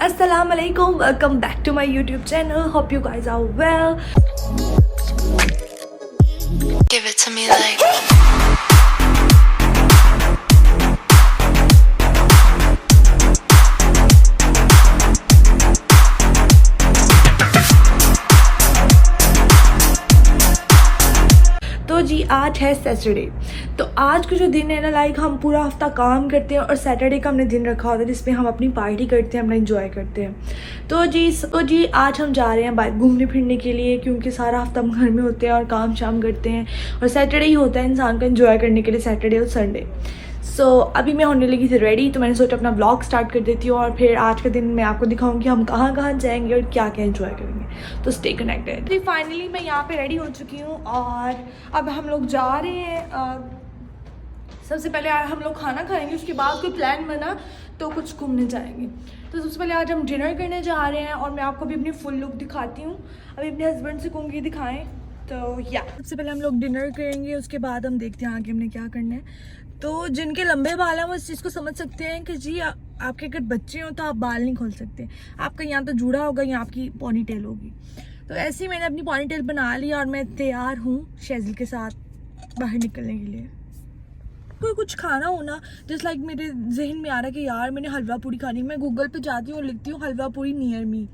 Assalamualaikum, welcome back to my YouTube channel. Hope you guys are well. Give it to me like तो जी आज है Saturday. तो आज का जो दिन है ना, लाइक हम पूरा हफ्ता काम करते हैं और सैटरडे का हमने दिन रखा होता है जिसमें हम अपनी पार्टी करते हैं, अपना एंजॉय करते हैं। तो जी आज हम जा रहे हैं बाहर घूमने फिरने के लिए, क्योंकि सारा हफ्ता हम घर में होते हैं और काम शाम करते हैं और सैटरडे ही होता है इंसान का एंजॉय करने के लिए, सैटरडे और संडे। सो अभी मैं होने लगी थी रेडी, तो मैंने सोचा अपना व्लॉग स्टार्ट कर देती हूँ और फिर आज के दिन मैं आपको दिखाऊंगी हम कहाँ कहाँ जाएंगे और क्या क्या एंजॉय करेंगे। तो स्टे कनेक्टेड। तो फाइनली मैं यहाँ पे रेडी हो चुकी हूँ और अब हम लोग जा रहे हैं। सबसे पहले हम लोग खाना खाएंगे, उसके बाद कोई प्लान बना तो कुछ घूमने जाएंगे। तो सबसे पहले आज हम डिनर करने जा रहे हैं और मैं आपको भी अपनी फुल लुक दिखाती हूँ। अभी अपने हस्बैंड से कहूँगी दिखाएं। तो या सबसे पहले हम लोग डिनर करेंगे, उसके बाद हम देखते हैं आगे हमने क्या करना है। तो जिनके लंबे बाल हैं वो इस चीज़ को समझ सकते हैं कि जी आपके अगर बच्चे हो तो आप बाल नहीं खोल सकते, आपका यहाँ तो जूड़ा होगा, यहाँ आपकी पॉनी टेल होगी। तो ऐसे ही मैंने अपनी पॉनी टेल बना ली और मैं तैयार हूँ शेजिल के साथ बाहर निकलने के लिए। कोई कुछ खाना हो ना, जस्ट लाइक मेरे जहन में आ रहा है कि यार मैंने हलवा पूरी खानी, मैं गूगल पे जाती हूँ और लिखती हूँ हलवा पूरी नियर मी,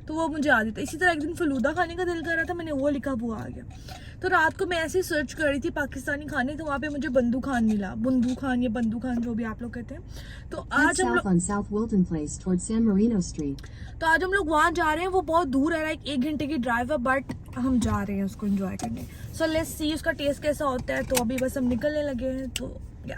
तो वो मुझे आ जाता है। इसी तरह एक दिन फलूदा खाने का दिल कर रहा था, मैंने वो लिखा, वो आ गया। तो रात को मैं ऐसे ही सर्च कर रही थी पाकिस्तानी खाने, तो वहाँ पे मुझे बंदू खान मिला, बंदू खान या बंदू खान जो भी आप लोग कहते हैं। तो आज हम लोग वहाँ जा रहे हैं। वो बहुत दूर है, लाइक 1 घंटे की ड्राइव है, बट हम जा रहे हैं उसको एंजॉय करने। सो लेट्स सी उसका टेस्ट कैसा होता है। तो अभी बस हम निकलने लगे हैं। तो या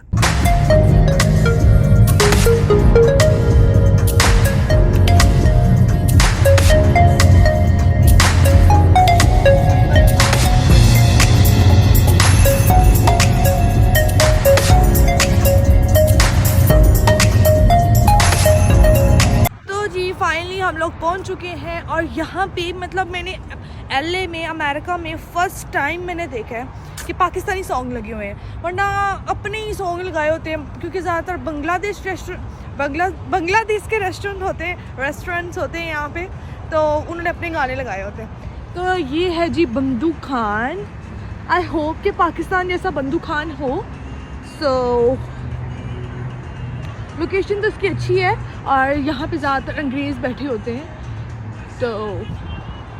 फाइनली हम लोग पहुंच चुके हैं और यहाँ पे मतलब मैंने LA में, अमेरिका में फर्स्ट टाइम मैंने देखा है कि पाकिस्तानी सॉन्ग लगे हुए हैं, वरना अपने ही सॉन्ग लगाए होते हैं, क्योंकि ज़्यादातर बांग्लादेश के रेस्टोरेंट्स होते हैं यहाँ पे, तो उन्होंने अपने गाने लगाए होते हैं। तो ये है जी बंदू खान। आई होप कि पाकिस्तान जैसा बंदू खान हो। सो लोकेशन तो इसकी अच्छी है और यहाँ पे ज़्यादातर अंग्रेज़ बैठे होते हैं। तो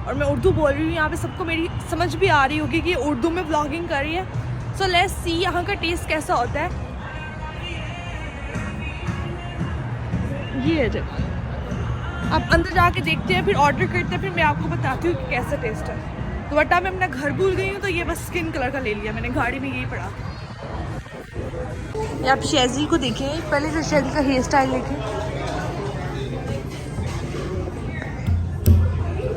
और मैं उर्दू बोल रही हूँ, यहाँ पे सबको मेरी समझ भी आ रही होगी कि उर्दू में व्लॉगिंग कर रही है। सो लेट्स सी यहाँ का टेस्ट कैसा होता है। ये है जगह, अब अंदर जाके देखते हैं, फिर ऑर्डर करते हैं, फिर मैं आपको बताती हूँ कि कैसा टेस्ट है। तो बटा मैं अपना घर भूल गई हूँ, तो ये बस स्किन कलर का ले लिया मैंने, गाड़ी में यही पड़ा। आप शेजिल को देखें, पहले से शेजिल का हेयर स्टाइल देखें।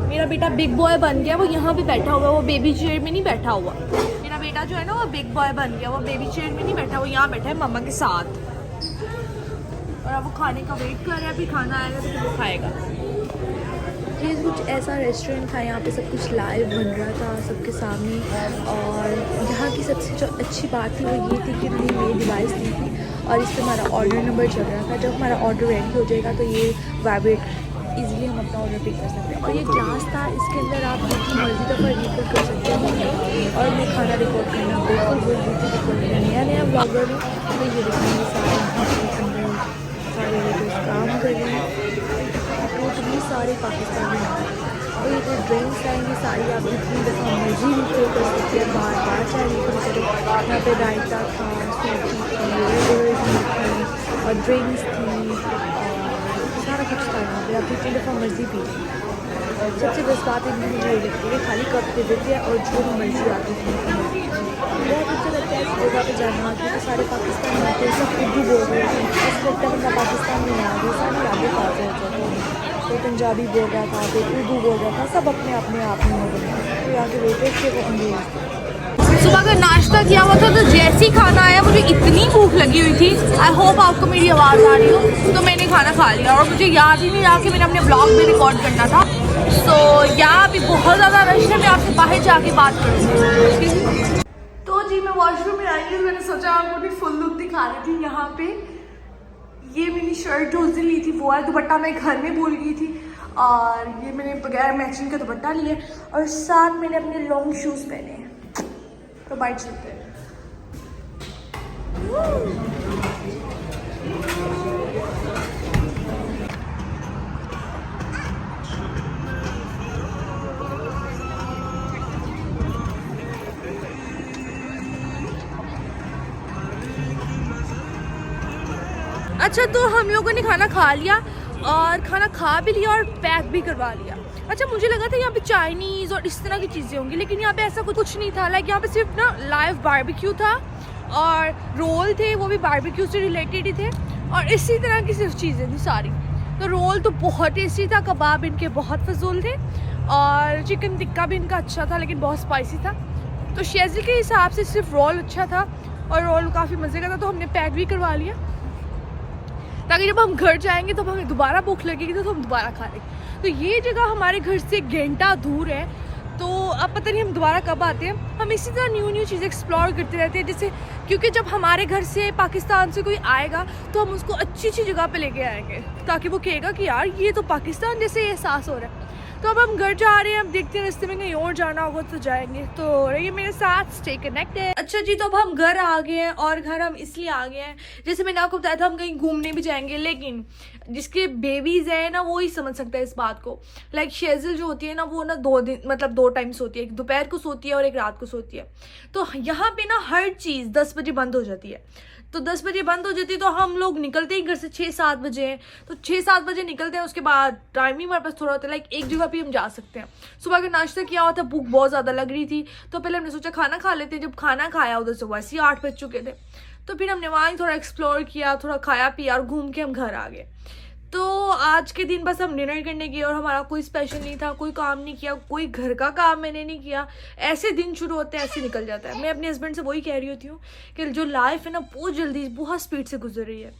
मेरा बेटा बिग बॉय बन गया, वो यहाँ पे बैठा हुआ, वो बेबी चेयर में नहीं बैठा हुआ। मेरा बेटा जो है ना वो बिग बॉय बन गया, वो बेबी चेयर में नहीं बैठा, वो यहाँ बैठा है मम्मा के साथ। और अब वो खाने का वेट कर रहा है, फिर खाना आएगा तो फिर वो खाएगा। ये कुछ ऐसा रेस्टोरेंट था, यहाँ पे सब कुछ लाइव बन रहा था सबके सामने। और यहाँ की सबसे जो अच्छी बात थी वो ये थी कि उन्होंने ये डिवाइस दी थी और इस पर हमारा ऑर्डर नंबर चल रहा था। जब हमारा ऑर्डर रेडी हो जाएगा तो ये वाइब्रेट इजीली हम अपना ऑर्डर पिक कर सकते हैं। और ये ग्लास था, इसके अंदर आप जितनी मर्जी दफ़ा रिकॉर्ड कर सकते हैं। और मैं खाना रिकॉर्ड करना बिल्कुल भूल गई थी, बिल्कुल नया ब्लॉगर हूँ। तो ये दिखाएंगे सारे वीडियोज़ काम कर रहे हैं, टोटली सारे पाकिस्तानी हैं। और ये जो ड्रिंक्स आएंगी सारी आप जितनी दफ़ा मर्जी रिफिल कर सकते हैं, बार चाहे रिफिल करें। यहाँ पे रायता था, सूप थी और ड्रिंक्स थी, सारा कुछ था यहाँ पे, आप जितनी दफ़ा मर्जी पी। और सबसे बेस्ट बात इनकी मुझे ये लगती है कि खाली कप दे देते हैं और जो मर्जी आती थी। बहुत अच्छा लगता है इस जगह पे जाना, क्योंकि सारे पाकिस्तानी आते हैं, सब उर्दू बोल रहे हैं। ऐसा लगता है बंदा पाकिस्तान में आ गया, सारी यादें ताज़ा हो जाती हैं। कोई पंजाबी बोल रहा था, कोई उर्दू बोल रहा था, सब अपने आप में हो गए। तो यहाँ के वेटर्स थे वो अंग्रेज़ थे। सुबह का नाश्ता किया हुआ था, तो जैसे ही खाना आया मुझे इतनी भूख लगी हुई थी। आई होप आपको मेरी आवाज़ आ रही हो। तो मैंने खाना खा लिया और मुझे याद ही नहीं रहा कि मैंने अपने ब्लॉग में रिकॉर्ड करना था। तो यहाँ अभी बहुत ज़्यादा रश है, मैं आपसे बाहर जाके बात करूँगी। तो जी मैं वॉशरूम में आई हूँ, मैंने सोचा आपको अपनी फुल लुक दिखा रही थी। यहाँ पे ये मेरी शर्ट जो उस दिन ली थी वो है, दुपट्टा मैं घर में भूल गई थी, और ये मैंने बगैर मैचिंग का दुपट्टा लिया, और साथ मैंने अपने लॉन्ग शूज़ पहने हैं। तो बाइक चलते हैं। अच्छा, तो हम लोगों ने खाना खा लिया, और खाना खा भी लिया और पैक भी करवा लिया। अच्छा, मुझे लगा था यहाँ पे चाइनीज़ और इस तरह की चीज़ें होंगी, लेकिन यहाँ पे ऐसा कुछ नहीं था। लाइक यहाँ पे सिर्फ ना लाइव बारबेक्यू था, और रोल थे, वो भी बारबेक्यू से रिलेटेड ही थे, और इसी तरह की सिर्फ चीज़ें थी सारी। तो रोल तो बहुत टेस्टी था, कबाब इनके बहुत फजूल थे, और चिकन टिक्का भी इनका अच्छा था लेकिन बहुत स्पाइसी था। तो शेज़ल के हिसाब से सिर्फ रोल अच्छा था, और रोल काफ़ी मज़े का था, तो हमने पैक भी करवा लिया, ताकि जब हम घर जाएंगे तो हमें दोबारा भूख लगेगी तो हम दोबारा खा लेंगे। तो ये जगह हमारे घर से 1 घंटा दूर है, तो अब पता नहीं हम दोबारा कब आते हैं। हम इसी तरह न्यू चीज़ें एक्सप्लोर करते रहते हैं, जैसे क्योंकि जब हमारे घर से पाकिस्तान से कोई आएगा तो हम उसको अच्छी जगह पे लेके आएंगे, ताकि वो कहेगा कि यार ये तो पाकिस्तान जैसे एहसास हो रहा है। तो अब हम घर जा रहे हैं, अब देखते हैं रास्ते में कहीं और जाना होगा तो जाएंगे। तो रहिए मेरे साथ, स्टे कनेक्टेड। अच्छा जी, तो अब हम घर आ गए हैं, और घर हम इसलिए आ गए हैं, जैसे मैंने आपको बताया था हम कहीं घूमने भी जाएंगे, लेकिन जिसके बेबीज़ हैं ना वो ही समझ सकता है इस बात को। लाइक शेज़ल जो होती है ना, वो ना 2 दिन मतलब 2 टाइम सोती है, एक दोपहर को सोती है और एक रात को सोती है। तो यहाँ पे ना हर चीज़ 10 बजे बंद हो जाती है। तो 10 बजे बंद हो जाती है, तो हम लोग निकलते ही घर से 6-7 बजे। तो 6-7 बजे निकलते हैं, उसके बाद टाइम ही हमारे पास थोड़ा होता है, लाइक एक जगह पे हम जा सकते हैं। सुबह का नाश्ता किया हुआ था, भूख बहुत ज़्यादा लग रही थी, तो पहले हमने सोचा खाना खा लेते हैं। जब खाना खाया उधर से वैसे ही 8 बज चुके थे, तो फिर हमने वहाँ ही थोड़ा एक्सप्लोर किया, थोड़ा खाया पिया और घूम के हम घर आ गए। तो आज के दिन बस हम डिनर करने गए, और हमारा कोई स्पेशल नहीं था, कोई काम नहीं किया, कोई घर का काम मैंने नहीं किया। ऐसे दिन शुरू होते हैं, ऐसे निकल जाता है। मैं अपने हस्बैंड से वही कह रही होती हूँ कि जो लाइफ है ना बहुत जल्दी, बहुत स्पीड से गुजर रही है,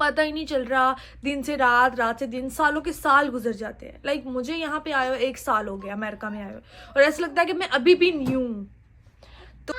पता ही नहीं चल रहा। दिन से रात, रात से दिन, सालों के साल गुजर जाते हैं। लाइक मुझे यहाँ पे आए हुए 1 साल हो गया, अमेरिका में आए हुए, और ऐसा लगता है कि मैं अभी भी न्यू हूँ। तो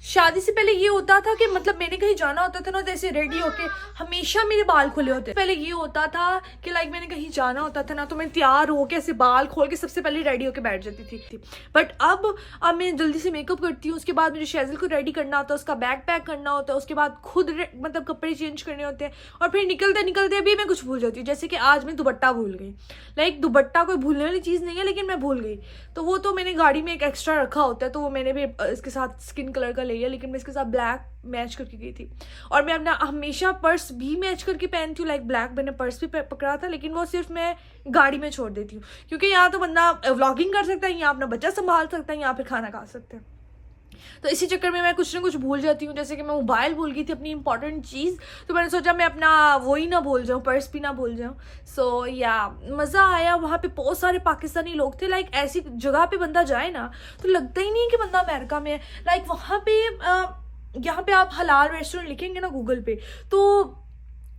शादी से पहले ये होता था कि मतलब मैंने कहीं जाना होता था ना, तो ऐसे रेडी होके हमेशा मेरे बाल खुले होते। पहले ये होता था कि लाइक मैंने कहीं जाना होता था ना, तो मैं तैयार होके ऐसे बाल खोल के सबसे पहले रेडी होके बैठ जाती थी। बट अब मैं जल्दी से मेकअप करती हूँ, उसके बाद मुझे शेज़ल को रेडी करना होता है, उसका बैग पैक करना होता है, उसके बाद खुद मतलब कपड़े चेंज करने होते हैं, और फिर निकलते निकलते भी मैं कुछ भूल जाती हूँ। जैसे कि आज मैं दुपट्टा भूल गई। लाइक दुपट्टा कोई भूलने वाली चीज़ नहीं है, लेकिन मैं भूल गई। तो वो तो मैंने गाड़ी में एक एक्स्ट्रा रखा होता है, तो वो मैंने भी इसके साथ स्किन कलर का लिया, लेकिन मैं इसके साथ ब्लैक मैच करके गई थी। और मैं अपना हमेशा पर्स भी मैच करके पहनती हूँ, लाइक ब्लैक मैंने पर्स भी पकड़ा था, लेकिन वो सिर्फ मैं गाड़ी में छोड़ देती हूँ, क्योंकि यहाँ तो बंदा व्लॉगिंग कर सकता है, यहाँ अपना बच्चा संभाल सकता है, यहाँ फिर खाना खा सकते हैं। तो इसी चक्कर में मैं कुछ ना कुछ भूल जाती हूँ। जैसे कि मैं मोबाइल भूल गई थी, अपनी इंपॉर्टेंट चीज़, तो मैंने सोचा मैं अपना वही ना भूल जाऊँ, पर्स भी ना भूल जाऊँ। सो या मज़ा आया। वहाँ पे बहुत सारे पाकिस्तानी लोग थे। लाइक ऐसी जगह पे बंदा जाए ना तो लगता ही नहीं कि बंदा अमेरिका में है। लाइक वहाँ पे यहाँ पे आप हलाल रेस्टोरेंट लिखेंगे ना गूगल पे, तो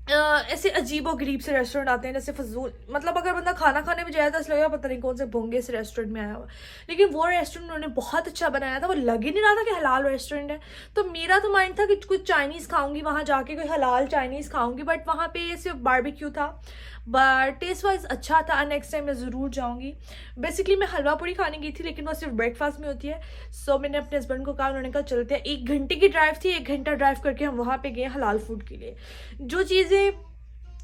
ऐसे अजीब और गरीब से रेस्टोरेंट आते हैं, जैसे फजूल, मतलब अगर बंदा खाना खाने में जाए तो ऐसा लगेगा पता नहीं कौन से भोंगे से रेस्टोरेंट में आया हुआ। लेकिन वो रेस्टोरेंट उन्होंने बहुत अच्छा बनाया था, वो लग ही नहीं रहा था कि हलाल रेस्टोरेंट है। तो मेरा तो माइंड था कि कुछ चाइनीज़ खाऊंगी, वहाँ जाके कोई हलाल चाइनीज़ खाऊंगी, बट वहाँ पे सिर्फ बारबेक्यू था, बट टेस्ट वाइज अच्छा था। नेक्स्ट टाइम मैं ज़रूर जाऊँगी। बेसिकली मैं हलवा पूरी खाने गई थी, लेकिन वो सिर्फ ब्रेकफास्ट में होती है। सो मैंने अपने हस्बैंड को कहा, उन्होंने कहा चलते हैं। 1 घंटे की ड्राइव थी, 1 घंटा ड्राइव करके हम वहाँ पे गए हलाल फूड के लिए। जो चीज़ें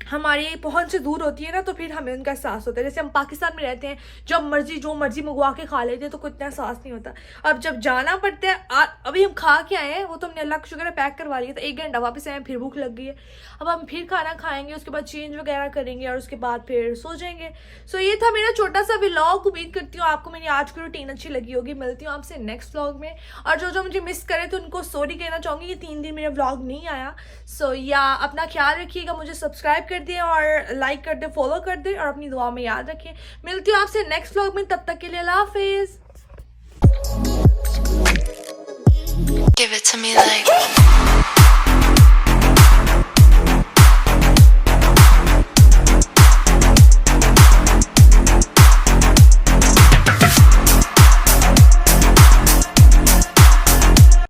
हमारी पहुंच से दूर होती है ना, तो फिर हमें उनका एहसास होता है। जैसे हम पाकिस्तान में रहते हैं, जब मर्जी जो मर्जी मंगवा के खा लेते हैं, तो कुछ इतना एहसास नहीं होता। अब जब जाना पड़ता है, अभी हम खा के आए हैं, वो तो हमने अल्लाह का शुक्र है पैक करवा लिया था। 1 घंटा वापस आए, फिर भूख लग गई है। अब हम फिर खाना खाएंगे, उसके बाद चेंज वगैरह करेंगे, और उसके बाद फिर सो जाएंगे। सो ये था मेरा छोटा सा व्लॉग। उम्मीद करती हूँ आपको मेरी आज की रूटीन अच्छी लगी होगी। मिलती हूँ आपसे नेक्स्ट व्लॉग में। और जो मुझे मिस करे तो उनको सॉरी कहना चाहूँगी कि 3 दिन मेरा व्लॉग नहीं आया। सो या अपना ख्याल रखिएगा, मुझे सब्सक्राइब कर दिए और लाइक कर दे, फॉलो कर दे, और अपनी दुआ में याद रखें। मिलती हूँ आपसे नेक्स्ट व्लॉग में, तब तक के लिए अल्लाह हाफिज। Give it to me like